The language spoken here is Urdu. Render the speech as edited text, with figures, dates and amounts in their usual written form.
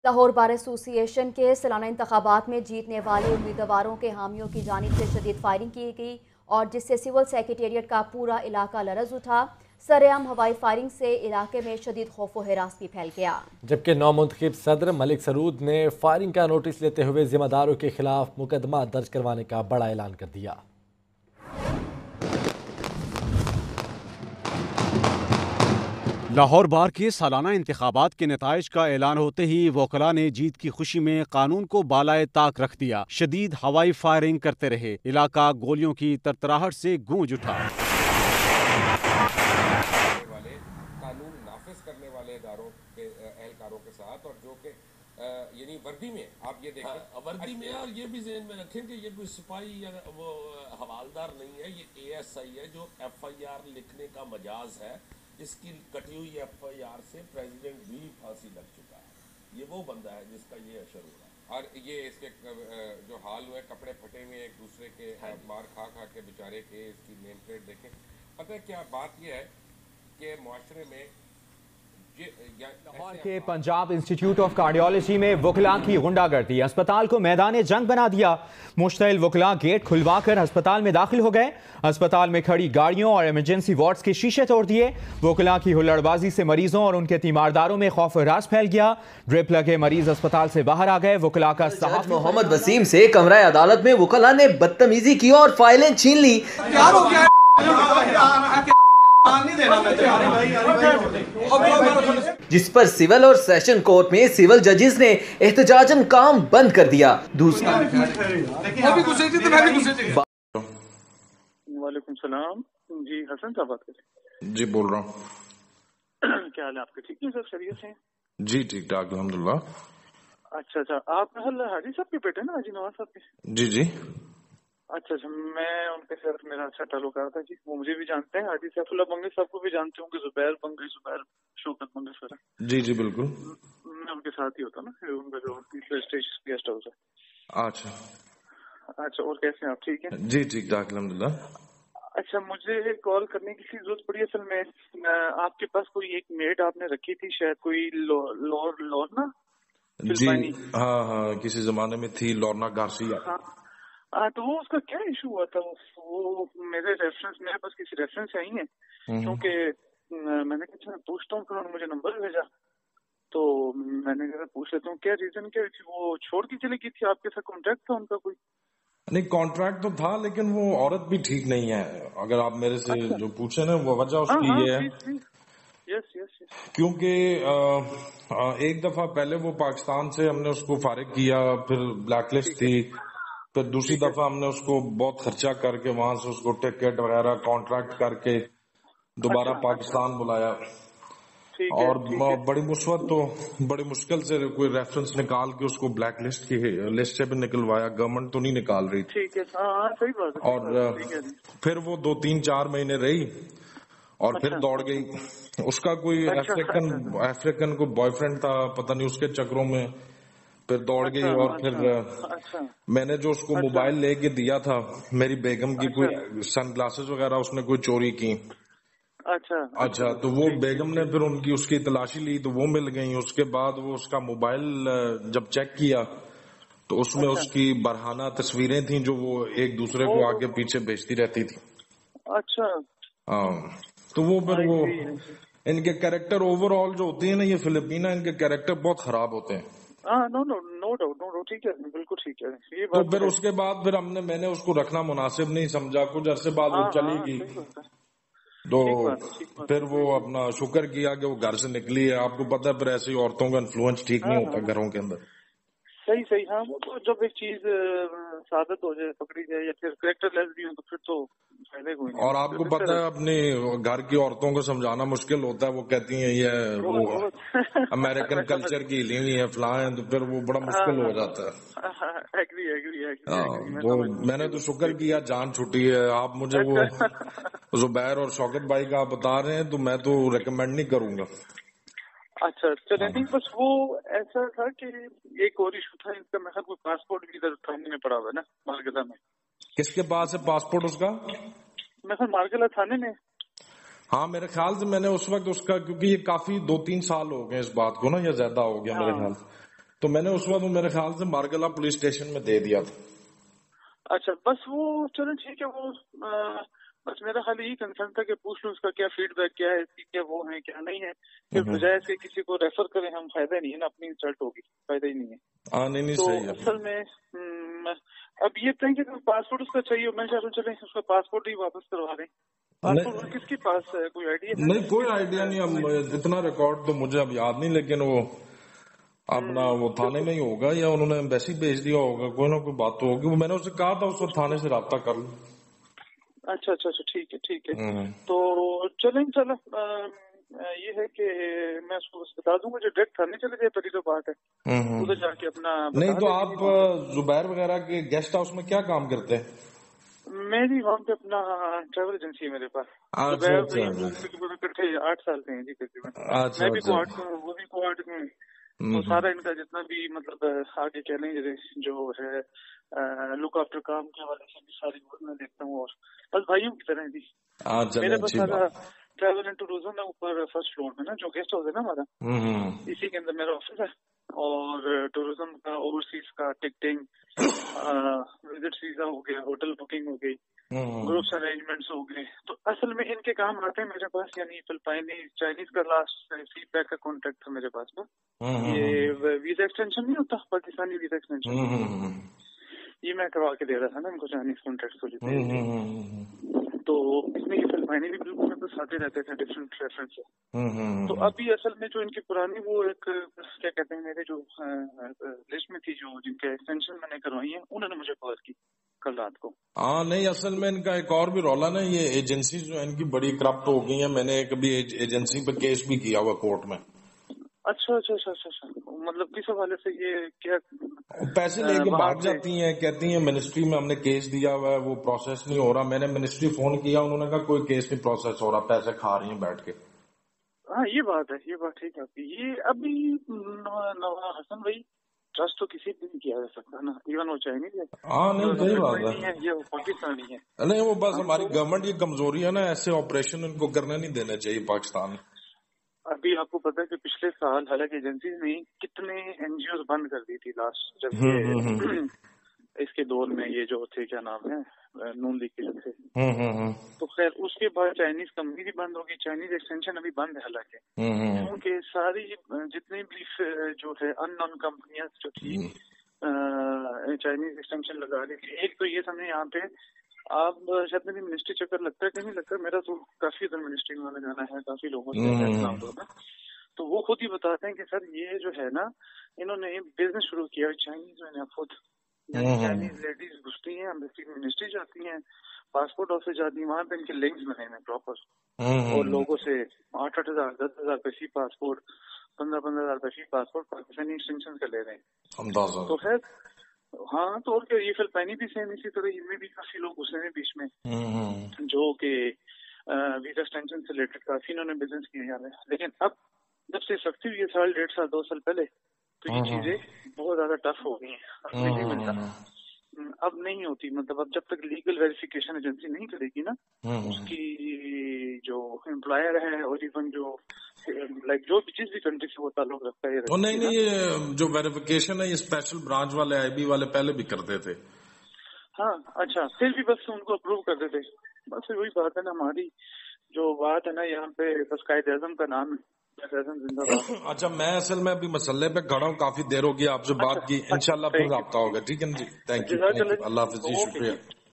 لاہور بار ایسوسی ایشن کے سالانہ انتخابات میں جیتنے والے امیدواروں کے حامیوں کی جانب سے شدید فائرنگ کی گئی اور جس سے سول سیکریٹریٹ کا پورا علاقہ لرز اٹھا۔ سرعام ہوائی فائرنگ سے علاقے میں شدید خوف و ہراس بھی پھیل گیا، جبکہ نومنتخب صدر ملک سرود نے فائرنگ کا نوٹس لیتے ہوئے ذمہ داروں کے خلاف مقدمہ درج کروانے کا بڑا اعلان کر دیا۔ لاہور بار کے سالانہ انتخابات کے نتائج کا اعلان ہوتے ہی وکلاء نے جیت کی خوشی میں قانون کو بالائے طاق رکھ دیا۔ شدید ہوائی فائرنگ کرتے رہے، علاقہ گولیوں کی ترتراہٹ سے گونج اٹھا۔ قانون نافذ کرنے والے اداروں کے اہلکاروں کے ساتھ، اور جو کہ یعنی وردی میں آپ یہ دیکھیں، وردی میں، اور یہ بھی ذہن میں رکھیں کہ یہ کوئی سپاہی یا وہ حوالدار نہیں ہے، یہ ASI ہے جو FIR لکھنے کا مجاز ہے۔ اس کی کٹی ہوئی FIR سے پریزیڈنٹ بھی پھانسی لگ چکا ہے۔ یہ وہ بندہ ہے جس کا یہ اشر ہو رہا ہے، اور یہ اس کے جو حال ہوئے، کپڑے پھٹے ہوئے ایک دوسرے کے، مار کھا کے بیچارے کے، اس کی نیم پلیٹ دیکھیں۔ پتہ ہے کیا بات یہ ہے کہ معاشرے میں لاہور کے پنجاب انسٹیٹیوٹ آف کارڈیالوجی میں وکلاء کی غنڈہ گردی، اسپتال کو میدان جنگ بنا دیا۔ مشتعل وکلاء گیٹ کھلوا کر ہسپتال میں داخل ہو گئے، اسپتال میں کھڑی گاڑیوں اور ایمرجنسی وارڈز کے شیشے توڑ دیے۔ وکلاء کی ہلڑ بازی سے مریضوں اور ان کے تیمارداروں میں خوف و ہراس پھیل گیا، ڈرپ لگے مریض اسپتال سے باہر آ گئے۔ وکلاء کا جج محمد وسیم سے کمرہ عدالت میں وکلاء نے بدتمیزی کی اور فائلیں چھین لی۔ جس پر سول اور سیشن کورٹ میں سول ججز نے احتجاجاً کام بند کر دیا۔ وعلیکم السلام، جی حسن صاحب بات کریں؟ جی بول رہا ہوں۔ کیا حال ہے آپ کے؟ ٹھیک ہے سر، خیریت سے ہیں؟ جی ٹھیک ٹھاک الحمدللہ۔ اچھا، آپ حاجی صاحب کے بیٹے نا، حاجی نواز صاحب کے؟ جی اچھا، میں ان کے ساتھ میرا اچھا تعلق رہا تھا جی، وہ مجھے بھی جانتے ہیں، حاجی سیف اللہ بنگی صاحب کو بھی جانتے ہوں گے، زبیر بنگی، زبیر شوکت بنگی سر۔ جی بالکل، میں ان کے ساتھ ہی ہوتا نا، ان کا جو تیسرے اسٹیج گیسٹ ہاؤس ہے۔ اچھا، اور کیسے ہیں آپ؟ ٹھیک ہیں جی ٹھیک ٹھاک الحمدللہ۔ اچھا، مجھے کال کرنے کی ضرورت پڑی اصل میں، آپ کے پاس کوئی ایک میڈ آپ نے رکھی تھی شاید، کوئی لورنا؟ جی ہاں، کسی زمانے میں تھی لورنا گارسیا۔ ہاں، تو وہ اس کا کیا ایشو ہوا تھا؟ وہ میرے پاس کسی ریفرنس آئی ہیں، کیونکہ میں نے کہا پوچھتا ہوں، پھر انہوں نے مجھے نمبر بھیجا، تو میں نے کہا پوچھ لیتا ہوں کیا ریزن کیا تھی، وہ چھوڑ کے چلی گئی تھی؟ آپ کے ساتھ کانٹیکٹ تھا ان کا کوئی؟ نہیں، کانٹریکٹ تو تھا، لیکن وہ عورت بھی ٹھیک نہیں ہے۔ اگر آپ میرے سے جو پوچھے نا، وہ وجہ اس کی یہ ہے کیونکہ ایک دفعہ پہلے وہ پاکستان سے ہم نے اس کو فارغ کیا، پھر بلیک لسٹ تھی، پھر دوسری دفعہ ہم نے اس کو بہت خرچہ کر کے وہاں سے اس کو ٹکٹ وغیرہ کانٹریکٹ کر کے دوبارہ پاکستان بلایا، اور بڑی مشکل سے کوئی ریفرنس نکال کے اس کو بلیک لسٹ کی لسٹ سے بھی نکلوایا، گورنمنٹ تو نہیں نکال رہی تھی۔ اور پھر وہ 2-3-4 مہینے رہی اور پھر دوڑ گئی۔ اس کا کوئی افریقن کو بوائے فرینڈ تھا، پتہ نہیں اس کے چکروں میں پھر دوڑ گئی، اور پھر میں نے جو اس کو موبائل لے کے دیا تھا میری بیگم کی، کوئی سن گلاسز وغیرہ اس نے کوئی چوری کی۔ اچھا، تو وہ بیگم نے پھر اس کی تلاشی لی تو وہ مل گئی۔ اس کے بعد وہ اس کا موبائل جب چیک کیا تو اس میں اس کی برہنہ تصویریں تھیں جو وہ ایک دوسرے کو آگے پیچھے بھیجتی رہتی تھی۔ اچھا، تو وہ پھر وہ ان کے کیریکٹر اوور آل جو ہوتے ہیں نا، یہ فلپینا، ان کے کیریکٹر بہت خراب ہوتے ہیں۔ نو ڈاؤٹ، ٹھیک ہے، بالکل ٹھیک ہے۔ تو پھر اس کے بعد پھر میں نے اس کو رکھنا مناسب نہیں سمجھا، کچھ عرصے بعد وہ چلی گئی، تو پھر وہ اپنا شکر کیا کہ وہ گھر سے نکلی ہے۔ آپ کو پتہ ہے پھر ایسی عورتوں کا انفلوئنس ٹھیک نہیں ہوتا گھروں کے اندر۔ صحیح، ہاں، وہ تو جب ایک چیز ثابت ہو جائے، پکڑی جائے، یا پھر کریکٹر لیس بھی ہو تو پھر تو فائدہ کوئی نہیں۔ اور آپ کو پتہ ہے اپنے گھر کی عورتوں کو سمجھانا مشکل ہوتا ہے، وہ کہتی ہیں یہ وہ امریکن کلچر کی ہلی ہوئی ہے، فلاں ہیں، تو پھر وہ بڑا مشکل ہو جاتا ہے۔ وہ میں نے تو شکر کیا جان چھٹی ہے۔ آپ مجھے وہ زبیر اور شوکت بھائی کا آپ بتا رہے ہیں تو میں تو ریکمینڈ نہیں کروں گا۔ اچھا، چلیں، نہیں، بس وہ ایسا تھا کہ ایک اور ایشو تھا ان کا، میں خیال کوئی پاسپورٹ بھی ادھر تھانے میں پڑا ہوا ہے نا، مارکیٹا میں۔ کس کے پاس ہے پاسپورٹ اس کا؟ میں خیال مارکیٹا تھانے میں۔ ہاں، میرے خیال سے میں نے اس وقت اس کا، کیونکہ یہ کافی 2-3 سال ہو گئے اس بات کو نا، یا زیادہ ہو گیا میرے خیال سے، تو میں نے اس وقت میرے خیال سے مارگلا پولیس اسٹیشن میں دے دیا تھا. اچھا بس وہ چلو ٹھیک ہے. وہ بس میرا خالی یہی کنسرن تھا کہ پوچھ لوں اس کا کیا فیڈ بیک کیا ہے, اس کی کیا وہ ہے کیا نہیں ہے, پھر بجائے اس کے کسی کو ریفر کریں ہم فائدہ نہیں ہے نا, اپنی انسلٹ ہوگی, فائدہ ہی نہیں ہے. نہیں تو صحیح ہے. اصل میں اب یہ کہیں کہ پاسپورٹ اس کا چاہیے, میں چاہتا ہوں چلیں اس کا پاسپورٹ ہی واپس کروا دیں. پاسپورٹ کس کے پاس ہے, کوئی آئیڈیا؟ نہیں کوئی آئیڈیا نہیں. اب اتنا ریکارڈ تو مجھے اب یاد نہیں, لیکن وہ اپنا وہ تھانے میں ہی ہوگا یا انہوں نے ایمبیسی بھیج دیا ہوگا, کوئی نہ کوئی بات تو ہوگی. میں نے اسے کہا تھا اس وقت تھانے سے رابطہ کر لوں. اچھا اچھا اچھا ٹھیک ہے ٹھیک ہے. تو چلیں چلو یہ ہے کہ میں اس کو بتا دوں گا, جو ڈائریکٹ تھانے چلے جائے پری تو بات ہے, ادھر جا کے اپنا. نہیں تو آپ زبیر وغیرہ کے گیسٹ ہاؤس میں کیا کام کرتے ہیں؟ میں بھی وہاں پہ اپنا ٹریول ایجنسی ہے میرے پاس. اکٹھے 8 سال سے ہیں جی تقریباً. میں بھی کوارٹ میں ہوں, وہ بھی کوارٹ میں. تو سارا ان کا جتنا بھی مطلب آگے کہہ لیں جو ہے لک آفٹر کام کے حوالے سے بھی ساری بات میں دیکھتا ہوں, اور بس بھائیوں کی طرح جی. میرے پاس سارا ٹریول اینڈ ٹورزم ہے اوپر فرسٹ فلور میں نا, جو گیسٹ ہاؤس ہے نا ہمارا, اسی کے اندر میرا آفس ہے. اور ٹورزم کا, اوورسیز کا, ٹکٹنگ, وزٹ ویزا ہو گیا, ہوٹل بکنگ ہو گئی, گروپس ارینجمنٹس ہو گئے. تو اصل میں ان کے کام آتے ہیں میرے پاس. یعنی فلپائنی چائنیز کا لاسٹ فیڈ بیک کا کانٹیکٹ تھا میرے پاس نا. یہ ویزا ایکسٹینشن نہیں ہوتا, پاکستانی ویزا ایکسٹینشن, یہ میں کروا کے دے رہا تھا نا ان کو, چائنیز کانٹیکٹ کو جتنے. تو اس میں یہ فلپائنی بھی بالکل میرے پاس آتے رہتے تھے ڈفرینٹ ریفرنس سے. تو ابھی اصل میں جو ان کی پرانی وہ ایک کیا کہتے ہیں میرے جو لسٹ میں تھی, جو جن کے ایکسٹینشن میں نے کروائی ہیں, انہوں نے مجھے کال کی کل رات کو. نہیں اصل میں ان کا ایک اور بھی رولا نا, یہ ایجنسی جو ان کی بڑی کرپٹ ہو گئی ہیں. میں نے کبھی ایجنسی پہ کیس بھی کیا ہوا کورٹ میں. اچھا اچھا اچھا اچھا, مطلب کس حوالے سے؟ یہ کیا پیسے لے کے بھاگ جاتی ہیں, کہتی ہیں منسٹری میں ہم نے کیس دیا ہوا ہے, وہ پروسیس نہیں ہو رہا. میں نے منسٹری فون کیا, انہوں نے کہا کوئی کیس نہیں پروسیس ہو رہا, پیسے کھا رہی ہیں بیٹھ کے. ہاں یہ بات ہے, یہ بات ٹھیک ہے آپ کی. یہ ابھی نواز حسن بھائی ٹرسٹ تو کسی بھی نہیں کیا جا سکتا نا, ایون وہ چائنیز ہے. نہیں صحیح بات ہے, یہ پاکستانی ہے. نہیں وہ بس ہماری گورنمنٹ کی کمزوری ہے نا, ایسے آپریشن ان کو کرنے نہیں دینے چاہیے پاکستان. ابھی آپ کو پتا ہے کہ پچھلے سال حالانکہ ایجنسیز نے کتنے این جی اوز بند کر دی تھی لاسٹ, جب یہ اس کے دور میں یہ جو تھے کیا نام ہے نون لیگ کے جو تھے. تو خیر اس کے بعد چائنیز کمپنی بھی بند ہوگی, چائنیز ایکسٹینشن ابھی بند ہے حالانکہ, کیونکہ ساری جتنی بھی جو ہے ان نون کمپنیاں جو تھی چائنیز ایکسٹینشن لگا رہی تھی. ایک تو یہ سمجھے یہاں پہ آپ شاید میں منسٹری چکر لگتا ہے کہ نہیں لگتا, میرا تو کافی ادھر منسٹری میں آنا جانا ہے, کافی لوگوں سے, تو وہ خود ہی بتاتے ہیں کہ سر یہ جو ہے نا انہوں نے بزنس شروع کیا چائنیز میں خود. چائنیز لیڈیز گھستی ہیں منسٹری جاتی ہیں, پاسپورٹ آفس جاتی ہیں, وہاں پہ ان کے لنکس بنے ہیں پراپر, اور لوگوں سے 8,000 10,000 روپے فی پاسپورٹ, 15,000 روپے فی پاسپورٹ پاکستانی ایکسٹینشن کا لے رہے ہیں. تو خیر ہاں, تو اور کیا, یہ فلپائنی بھی سیم اسی طرح, ان میں بھی کافی لوگ گھسے ہیں بیچ میں, جو کہ ویزا ایکسٹینشن سے ریلیٹڈ کافی انہوں نے بزنس کیا جا رہا ہے. لیکن اب جب سے سختی ہوئی ہے 1.5 سال 2 سال پہلے, تو یہ چیزیں بہت زیادہ ٹف ہو گئی ہیں. اب نہیں ملتا, اب نہیں ہوتی. مطلب اب جب تک لیگل ویریفیکیشن ایجنسی نہیں کرے گی نا, اس کی جو امپلائر ہے اور ایون جو لائک جو جس بھی کنٹری سے وہ تعلق رکھتا ہے, نہیں یہ جو ویریفیکیشن ہے یہ اسپیشل برانچ والے آئی بی والے پہلے بھی کرتے تھے. ہاں اچھا, پھر بھی بس ان کو اپروو کرتے تھے. بس وہی بات ہے نا, ہماری جو بات ہے نا یہاں پہ, بس قائد اعظم کا نام ہے. اچھا میں اصل میں ابھی مسئلے پہ کھڑا ہوں, کافی دیر ہوگی آپ سے بات کی, انشاءاللہ پھر رابطہ ہوگا. ٹھیک ہے جی, تھینک یو, اللہ حافظ جی, شکریہ.